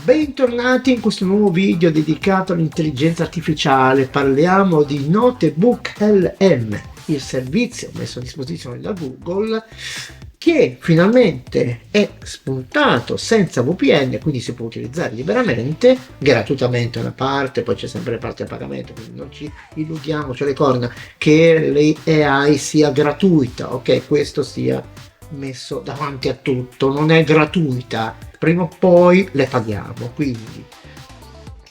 Bentornati in questo nuovo video dedicato all'intelligenza artificiale. Parliamo di Notebook LM, il servizio messo a disposizione da Google che finalmente è spuntato senza VPN, quindi si può utilizzare liberamente, gratuitamente una parte, poi c'è sempre le parti a pagamento, quindi non ci illudiamo, c'è le corna, che l'AI sia gratuita, ok? Questo sia messo davanti a tutto, non è gratuita, prima o poi le paghiamo. Quindi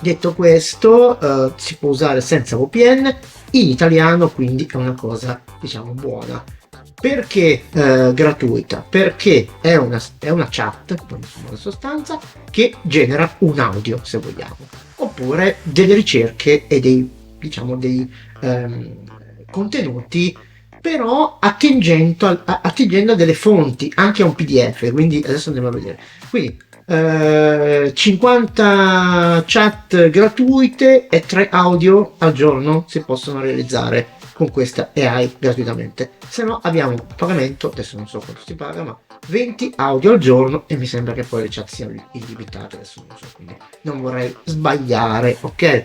detto questo, si può usare senza VPN in italiano, quindi è una cosa diciamo buona. Perché gratuita? Perché è una chat, in sostanza, che genera un audio, se vogliamo, oppure delle ricerche e dei contenuti, però attingendo a delle fonti, anche a un PDF. Quindi adesso andiamo a vedere. Quindi 50 chat gratuite e 3 audio al giorno si possono realizzare con questa AI gratuitamente. Se no abbiamo un pagamento, adesso non so quanto si paga, ma 20 audio al giorno, e mi sembra che poi le chat siano illimitate, adesso non so, quindi non vorrei sbagliare, ok?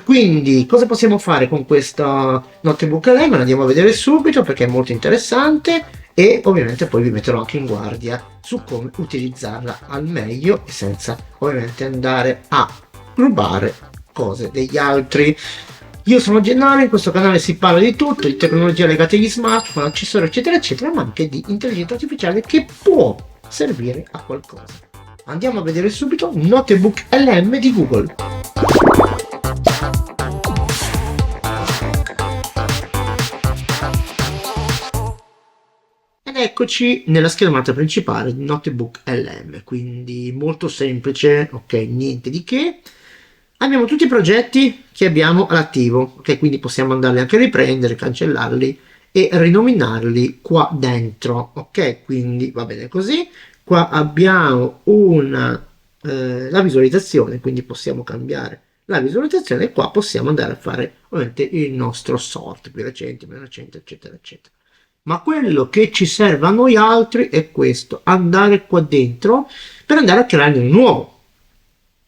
Quindi cosa possiamo fare con questa Notebook LM? Andiamo a vedere subito perché è molto interessante, e ovviamente poi vi metterò anche in guardia su come utilizzarla al meglio e senza ovviamente andare a rubare cose degli altri. Io sono Gennaro, in questo canale si parla di tutto, di tecnologia legata agli smartphone, accessori eccetera eccetera, ma anche di intelligenza artificiale che può servire a qualcosa. Andiamo a vedere subito Notebook LM di Google. Ed eccoci nella schermata principale di Notebook LM, quindi molto semplice, ok, niente di che. Abbiamo tutti i progetti che abbiamo all'attivo, ok, quindi possiamo andarli anche a riprendere, cancellarli e rinominarli qua dentro, ok, quindi va bene così. Qua abbiamo la visualizzazione, quindi possiamo cambiare la visualizzazione, e qua possiamo andare a fare ovviamente il nostro sort, più recente, meno recente, eccetera eccetera. Ma quello che ci serve a noi altri è questo: andare qua dentro per andare a creare un nuovo.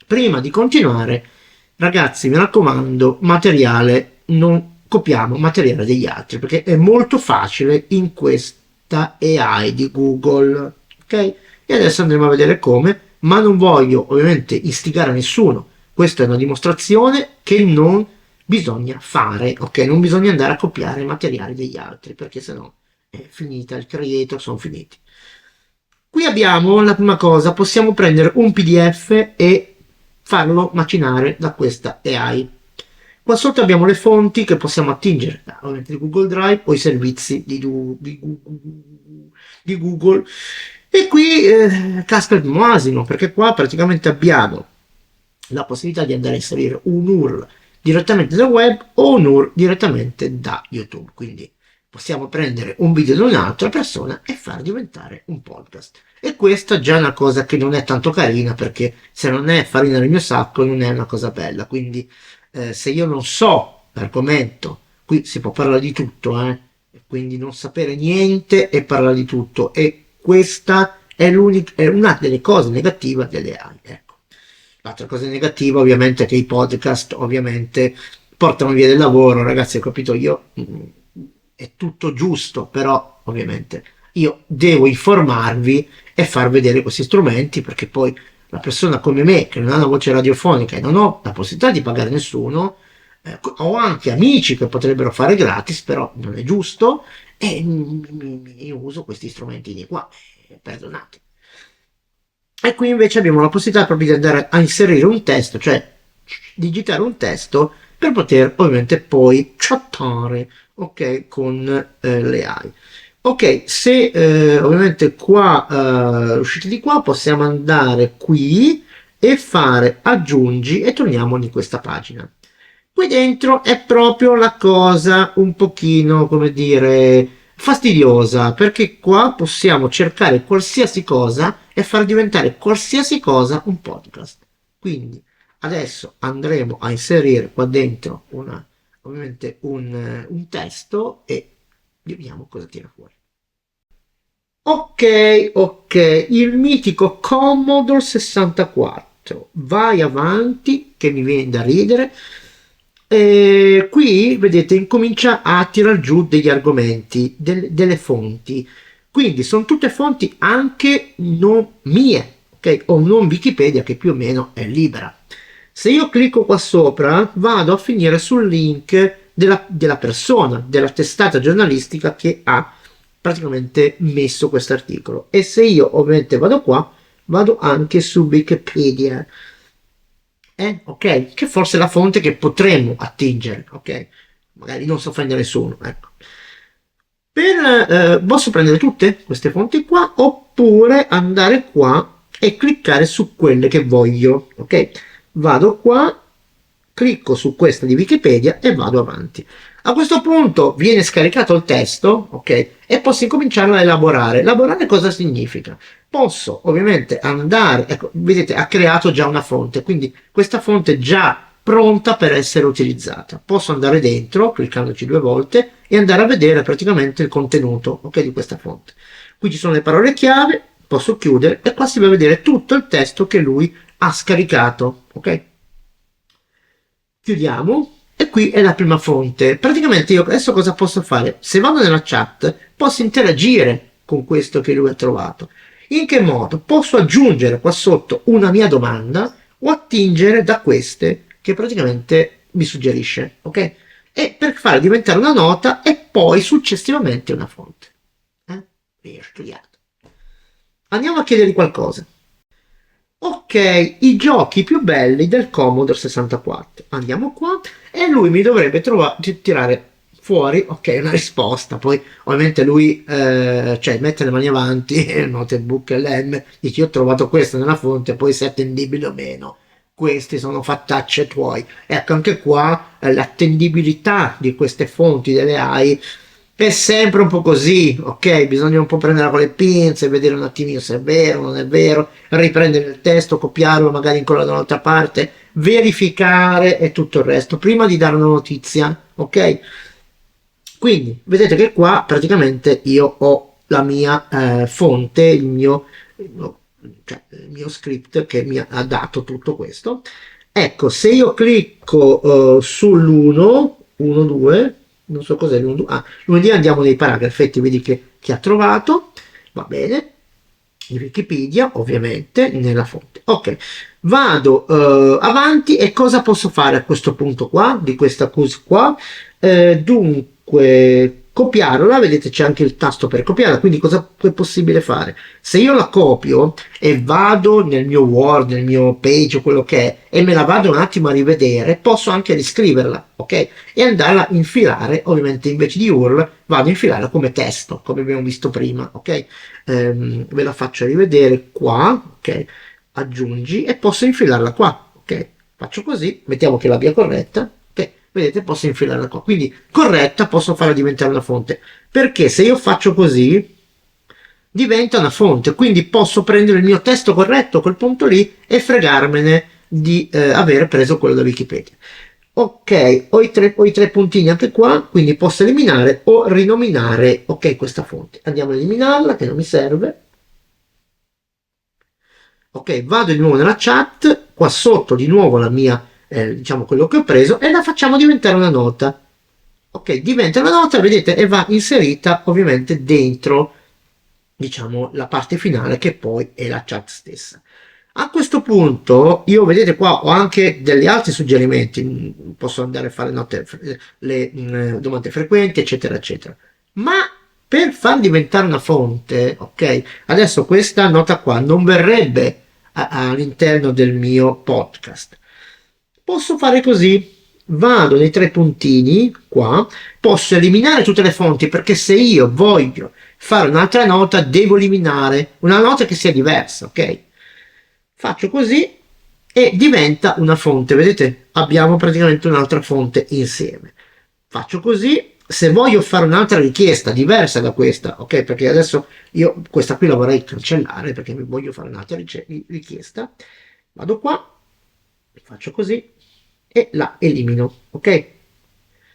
Prima di continuare, ragazzi, mi raccomando, materiale, non copiamo materiale degli altri, perché è molto facile in questa AI di Google, ok? E adesso andremo a vedere come, ma non voglio ovviamente istigare a nessuno. Questa è una dimostrazione che non bisogna fare, ok? Non bisogna andare a copiare i materiali degli altri, perché sennò è finita, il creator sono finiti. Qui abbiamo la prima cosa: possiamo prendere un PDF e farlo macinare da questa AI. Qua sotto abbiamo le fonti che possiamo attingere ovviamente di Google Drive o i servizi di Google. E qui casca il primo asino, perché qua praticamente abbiamo la possibilità di andare a inserire un URL direttamente dal web o un URL direttamente da YouTube. Quindi possiamo prendere un video di un'altra persona e far diventare un podcast. E questa già è una cosa che non è tanto carina, perché se non è farina nel mio sacco non è una cosa bella. Quindi se io non so l'argomento, qui si può parlare di tutto, quindi non sapere niente e parlare di tutto, e questa è una delle cose negative delle AI, ecco. L'altra cosa negativa ovviamente è che i podcast ovviamente portano via del lavoro. Ragazzi, ho capito, io è tutto giusto, però ovviamente io devo informarvi e far vedere questi strumenti, perché poi una persona come me, che non ha una voce radiofonica e non ho la possibilità di pagare nessuno, ho anche amici che potrebbero fare gratis, però non è giusto, e mi uso questi strumenti di qua, perdonate. E qui invece abbiamo la possibilità proprio di andare a inserire un testo, cioè digitare un testo, per poter ovviamente poi chattare, ok, con le AI. Ok, se ovviamente qua uscite di qua, possiamo andare qui e fare aggiungi, e torniamo in questa pagina. Qui dentro è proprio la cosa un pochino, come dire, fastidiosa, perché qua possiamo cercare qualsiasi cosa e far diventare qualsiasi cosa un podcast. Quindi adesso andremo a inserire qua dentro ovviamente un testo, e vediamo cosa tira fuori. Ok, il mitico Commodore 64. 4, vai avanti, che mi viene da ridere. E qui vedete incomincia a tirar giù degli argomenti, delle fonti. Quindi sono tutte fonti anche non mie, ok? O non Wikipedia, che più o meno è libera. Se io clicco qua sopra, vado a finire sul link della persona, della testata giornalistica che ha praticamente messo questo articolo. E se io ovviamente vado qua, vado anche su Wikipedia. Ok, che forse è la fonte che potremmo attingere, ok? Magari non si offende nessuno, ecco. Posso prendere tutte queste fonti qua oppure andare qua e cliccare su quelle che voglio, ok? Vado qua, clicco su questa di Wikipedia e vado avanti. A questo punto viene scaricato il testo, ok? E posso incominciare a elaborare. Elaborare cosa significa? Posso ovviamente andare, ecco, vedete, ha creato già una fonte, quindi questa fonte è già pronta per essere utilizzata. Posso andare dentro, cliccandoci 2 volte, e andare a vedere praticamente il contenuto, ok, di questa fonte. Qui ci sono le parole chiave, posso chiudere e qua si va a vedere tutto il testo che lui ha scaricato, ok? Chiudiamo e qui è la prima fonte. Praticamente io adesso cosa posso fare? Se vado nella chat posso interagire con questo che lui ha trovato. In che modo? Posso aggiungere qua sotto una mia domanda o attingere da queste che praticamente mi suggerisce, ok? E per fare diventare una nota e poi successivamente una fonte. Io ho studiato. Andiamo a chiedergli qualcosa. Ok, i giochi più belli del Commodore 64. Andiamo qua e lui mi dovrebbe tirare fuori, ok, una risposta. Poi ovviamente lui, cioè, mette le mani avanti, notebook LM, dice io ho trovato questo nella fonte, poi se è attendibile o meno. Questi sono fattacce tuoi. Ecco, anche qua l'attendibilità di queste fonti delle AI è sempre un po' così, ok? Bisogna un po' prenderla con le pinze, vedere un attimino se è vero o non è vero, riprendere il testo, copiarlo, magari incollare da un'altra parte, verificare e tutto il resto, prima di dare una notizia, ok? Quindi, vedete che qua praticamente io ho la mia fonte, il mio script che mi ha dato tutto questo. Ecco, se io clicco sull'1, 1, 2, non so cos'è l'1, lunedì andiamo nei paragrafi, vedi che ha trovato, va bene, in Wikipedia ovviamente, nella fonte. Ok, vado avanti e cosa posso fare a questo punto qua, di questa cosa qua? Dunque, copiarla, vedete c'è anche il tasto per copiarla, quindi cosa è possibile fare? Se io la copio e vado nel mio Word, nel mio Page o quello che è, e me la vado un attimo a rivedere, posso anche riscriverla, ok? E andarla a infilare, ovviamente invece di URL, vado a infilarla come testo, come abbiamo visto prima, ok? Ve la faccio rivedere qua, ok? Aggiungi e posso infilarla qua, ok? Faccio così, mettiamo che l'abbia corretta, ok? Vedete, posso infilarla qua. Quindi corretta, posso farla diventare una fonte. Perché se io faccio così, diventa una fonte, quindi posso prendere il mio testo corretto a quel punto lì e fregarmene di aver preso quello da Wikipedia. Ok, ho i tre puntini anche qua, quindi posso eliminare o rinominare, ok, questa fonte. Andiamo a eliminarla, che non mi serve. Ok, vado di nuovo nella chat, qua sotto di nuovo la mia, diciamo quello che ho preso, e la facciamo diventare una nota. Ok, diventa una nota, vedete, e va inserita ovviamente dentro, diciamo, la parte finale che poi è la chat stessa. A questo punto io vedete qua ho anche degli altri suggerimenti, posso andare a fare le domande frequenti eccetera eccetera, ma per far diventare una fonte, ok, adesso questa nota qua non verrebbe all'interno del mio podcast, posso fare così, vado nei 3 puntini qua, posso eliminare tutte le fonti perché se io voglio fare un'altra nota devo eliminare una nota che sia diversa, ok? Faccio così e diventa una fonte, vedete? Abbiamo praticamente un'altra fonte insieme. Faccio così, se voglio fare un'altra richiesta diversa da questa, ok? Perché adesso io questa qui la vorrei cancellare perché mi voglio fare un'altra richiesta. Vado qua, faccio così e la elimino, ok?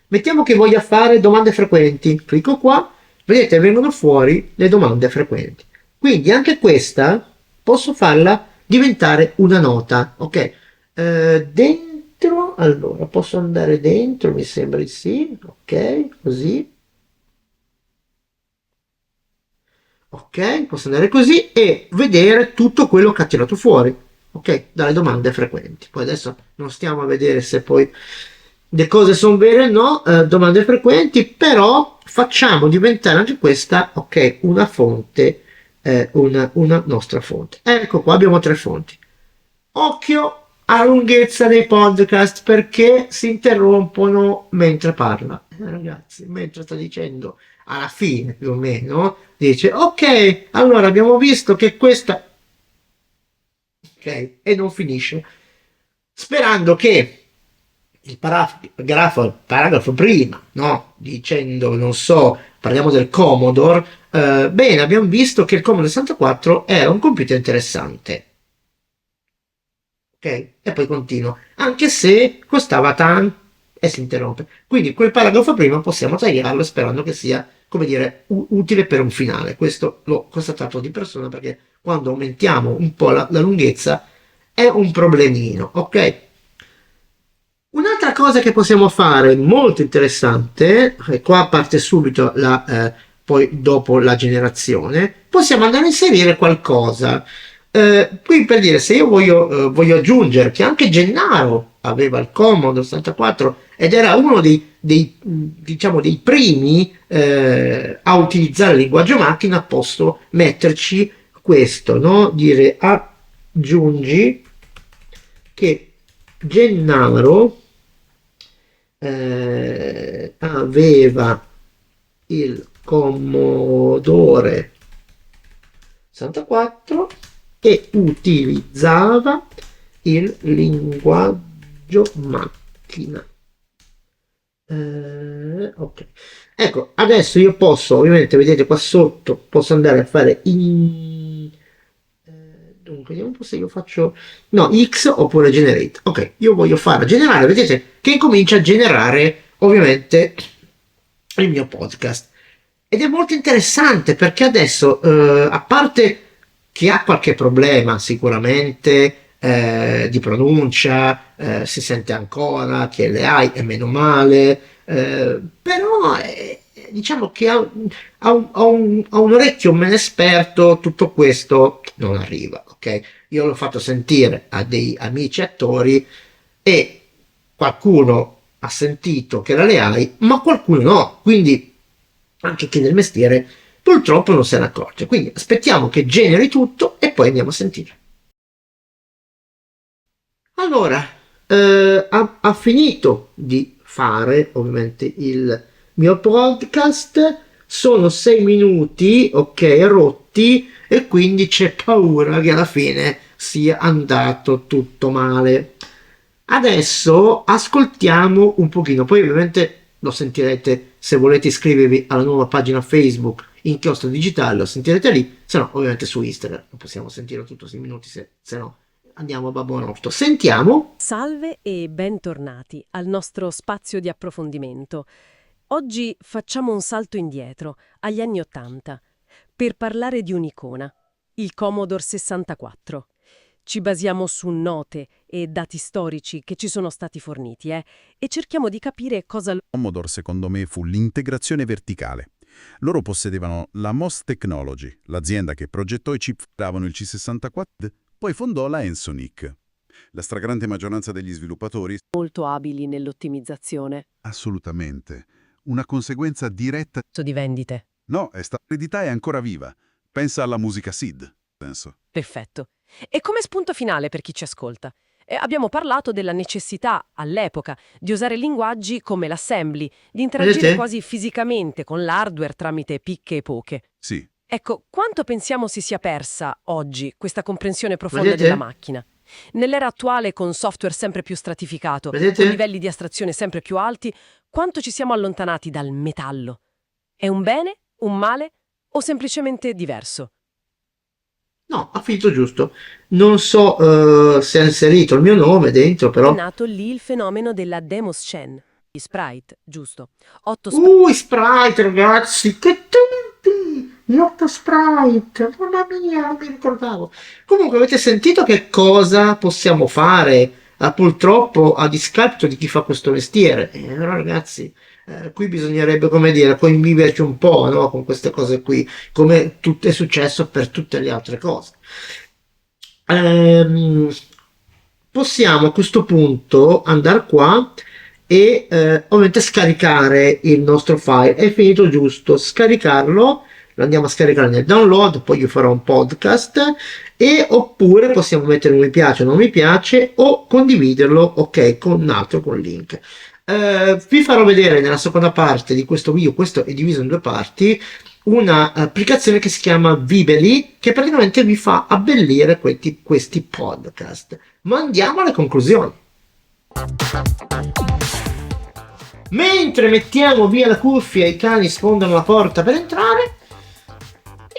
Mettiamo che voglia fare domande frequenti, clicco qua, vedete vengono fuori le domande frequenti. Quindi anche questa posso farla diventare una nota, ok? Dentro, allora, posso andare dentro, mi sembra di sì, ok, così. Ok, posso andare così e vedere tutto quello che ha tirato fuori, ok, dalle domande frequenti. Poi adesso non stiamo a vedere se poi le cose sono vere o no, domande frequenti, però facciamo diventare anche questa, ok, una fonte, una nostra fonte. Ecco qua abbiamo tre fonti. Occhio alla lunghezza dei podcast perché si interrompono mentre parla. Ragazzi, mentre sta dicendo alla fine più o meno, dice ok, allora abbiamo visto che questa... Ok, e non finisce. Sperando che il paragrafo prima, no? Dicendo, non so, parliamo del Commodore, bene, abbiamo visto che il Commodore 64 era un computer interessante. Ok? E poi continuo. Anche se costava tanto e si interrompe. Quindi quel paragrafo prima possiamo tagliarlo sperando che sia, come dire, utile per un finale. Questo l'ho constatato di persona perché quando aumentiamo un po' la lunghezza è un problemino, ok? Un'altra cosa che possiamo fare molto interessante, e qua parte subito poi dopo la generazione, possiamo andare a inserire qualcosa. Qui per dire, se io voglio aggiungere che anche Gennaro aveva il Commodore 64 ed era uno diciamo, dei primi a utilizzare il linguaggio macchina, posso metterci questo, no? Dire aggiungi che Gennaro aveva il Commodore 64 e utilizzava il linguaggio macchina. Ok, ecco, adesso io posso, ovviamente, vedete qua sotto, posso andare a fare dunque, vediamo un po' se io faccio no, X oppure generate. Ok, io voglio fare generare, vedete che comincia a generare ovviamente il mio podcast. Ed è molto interessante perché adesso, a parte che ha qualche problema sicuramente di pronuncia, si sente ancora che le hai e meno male, però diciamo che a un orecchio meno esperto tutto questo non arriva, ok? Io l'ho fatto sentire a dei amici attori e qualcuno ha sentito che era le AI, ma qualcuno no, quindi anche chi nel mestiere purtroppo non se ne accorge. Quindi aspettiamo che generi tutto e poi andiamo a sentire. Allora, ha finito di fare ovviamente il mio podcast, sono 6 minuti, ok, rotti, e quindi c'è paura che alla fine sia andato tutto male. Adesso ascoltiamo un pochino, poi ovviamente lo sentirete se volete iscrivervi alla nuova pagina Facebook Inchiostro Digitale, lo sentirete lì, se no ovviamente su Instagram, non possiamo sentirlo tutto 6 minuti se no andiamo a babbo morto. Sentiamo. Salve e bentornati al nostro spazio di approfondimento. Oggi facciamo un salto indietro, agli anni '80, per parlare di un'icona, il Commodore 64. Ci basiamo su note e dati storici che ci sono stati forniti, e cerchiamo di capire cosa Commodore, secondo me, fu l'integrazione verticale. Loro possedevano la MOS Technology, l'azienda che progettò i chip che davano il C64, poi fondò la Ensoniq. La stragrande maggioranza degli sviluppatori, molto abili nell'ottimizzazione. assolutamente, una conseguenza diretta. Di vendite. No, l'eredità è ancora viva. Pensa alla musica SID, penso. Perfetto. E come spunto finale per chi ci ascolta? Abbiamo parlato della necessità, all'epoca, di usare linguaggi come l'assembly, di interagire Vedete? quasi fisicamente con l'hardware tramite picche e poche. Sì, Ecco, quanto pensiamo si sia persa oggi questa comprensione profonda Vedete? della macchina? Nell'era attuale, con software sempre più stratificato, con Vedete? livelli di astrazione sempre più alti, quanto ci siamo allontanati dal metallo? È un bene, un male o semplicemente diverso? No, ha finito giusto. Non so se ha inserito il mio nome dentro, È però. nato lì il fenomeno della Demoscene, gli sprite, giusto? 8 sprite Sprite, ragazzi, che tempi! gli Octo Sprite, mamma mia, non mi ricordavo. Comunque avete sentito che cosa possiamo fare? Purtroppo a discapito di chi fa questo mestiere. Però ragazzi, qui bisognerebbe, come dire, conviverci un po', no? Con queste cose qui, come è successo per tutte le altre cose. Ehm, Possiamo a questo punto andare qua e ovviamente scaricare il nostro file. È finito giusto scaricarlo, lo andiamo a scaricare nel download, poi io farò un podcast, e oppure possiamo mettere un mi piace o non mi piace, o condividerlo, ok, con un altro, con link. Vi farò vedere nella seconda parte di questo video, questo è diviso in due parti, una applicazione che si chiama Vibeli, che praticamente vi fa abbellire questi podcast. Ma andiamo alle conclusioni. Mentre mettiamo via la cuffia e i cani sfondano la porta per entrare,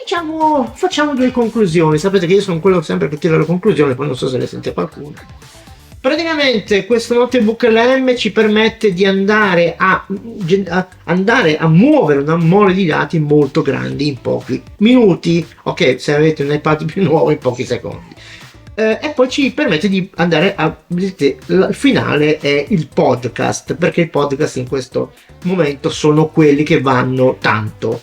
diciamo, facciamo due conclusioni. Sapete che io sono quello sempre che tira le conclusioni, poi non so se ne sente qualcuno. Praticamente questo notebook LM ci permette di andare a muovere una mole di dati molto grandi in pochi minuti, ok, se avete un iPad più nuovo in pochi secondi. E poi ci permette di andare vedete, il finale è il podcast, perché i podcast in questo momento sono quelli che vanno tanto.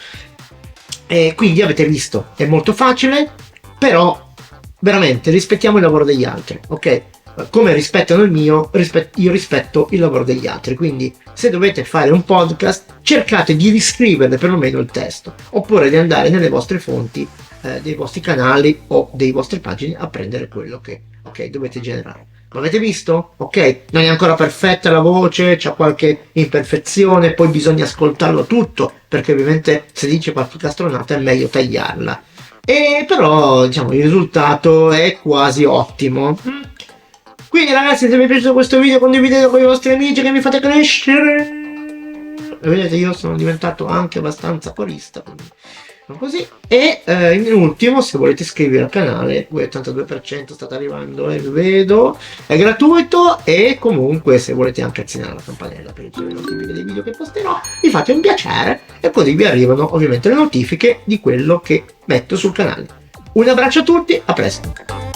Quindi avete visto, è molto facile, però veramente rispettiamo il lavoro degli altri, ok? Come rispettano il mio, io rispetto il lavoro degli altri. Quindi se dovete fare un podcast, cercate di riscrivere perlomeno il testo, oppure di andare nelle vostre fonti, dei vostri canali o dei vostri pagine a prendere quello che dovete generare. Lo avete visto? Ok, non è ancora perfetta la voce, c'è qualche imperfezione, poi bisogna ascoltarlo tutto, perché ovviamente se dice qualche castronata è meglio tagliarla. E però diciamo il risultato è quasi ottimo. Quindi ragazzi, se vi è piaciuto questo video, condividetelo con i vostri amici che mi fate crescere. E vedete, io sono diventato anche abbastanza corista, quindi così. E in ultimo, se volete iscrivervi al canale, voi 82% state arrivando, vi vedo, è gratuito, e comunque se volete anche azionare la campanella per ricevere le notifiche dei video che posterò, vi fate un piacere e così vi arrivano ovviamente le notifiche di quello che metto sul canale. Un abbraccio a tutti, a presto!